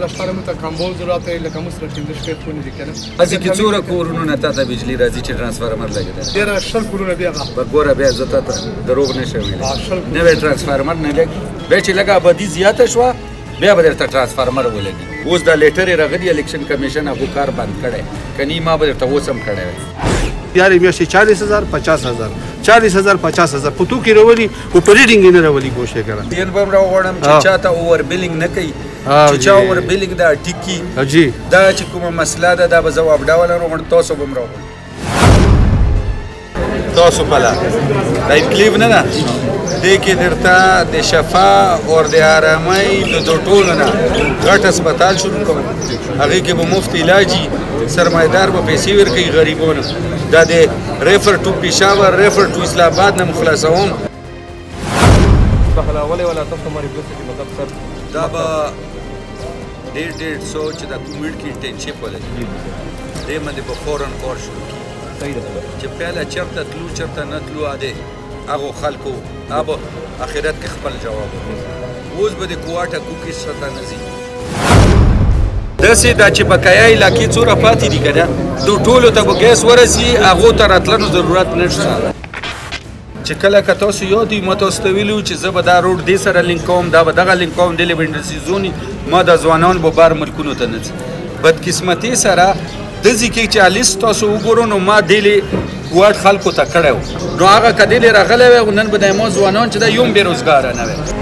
لپاره موږ ته کمبول ضرورت دی لکه موږ سره 15 شپې خونې دي که نه هسې کې څومره کورونو نه تا ته بجلي راځي چې ټرانسفارمر لګېدلی ډېره 10 کورونه دي هغه په ګوره بیا زه تا ته دروغ نه شم ویلی نوی ټرانسفارمر نه لګي بیا چې لږه آبادي زیاته شوه بیا به درته ټرانسفارمر ولګي اوس دا لیټر یې راغلی الیکشن کمیشن هغو کار بند کړی که نه ما به درته اوس هم کړی وی یارې میاشتې 40,000 50,000 40,000 50,000 په توکې راولي خو په ریډینګ یې نه راولي کوشش کوه دین به هم راوغواړم چې چا ته اوور بیلینګ نه کوي چې چا اوور بیلینګ دا ټیکي دا چې کومه مسله ده دا به زه وابډاوله راوغواړم تاسو به هم راوغواړم تاسو پله دا انکلیو نه ده دې کې درته د شفا او د آرامۍ د ټولو نه غټ هسپتال شروع کوم هغې کې به مفت علاجي سرمایدار به پیسې ورکوي غریبونو دا د ریفر ټو پېښور ریفر ټو اسلام آباد نه مخلاصوم دا به 150 چې دا کوویډ کې انټرنشپ ولګي دې باندې به فورن کار شروع کړي چې پهله چېرته تلو چېرته نه تلو هغو خلکو هغه اخرت کې خپل جواب اوس به د کوواټه کوکیز شته نه ځي داسې دا چې بقایا علاقې څومره پاتې دي که نه دو ټولو ته به ګیس ورسي هغو ته راتلنو ضرورت نشته چې کله که تاسو یاد وي ما تاسو ته ویلي وو چې زه به دا روډ دې سره لینک کوم دا به دغه لینک کوم دلې به انډسټري زون ما د ځوانان به بار ملکونو ته نه ځي بدقسمتۍ سره داسې کې چې لیست تاسو وګورو نو ما دلې کوواټ خلکو ته کړی و نو هغه که دلې راغلی وی نن به د ما ځوانان چې دا یو هم بېروزګاره نه وی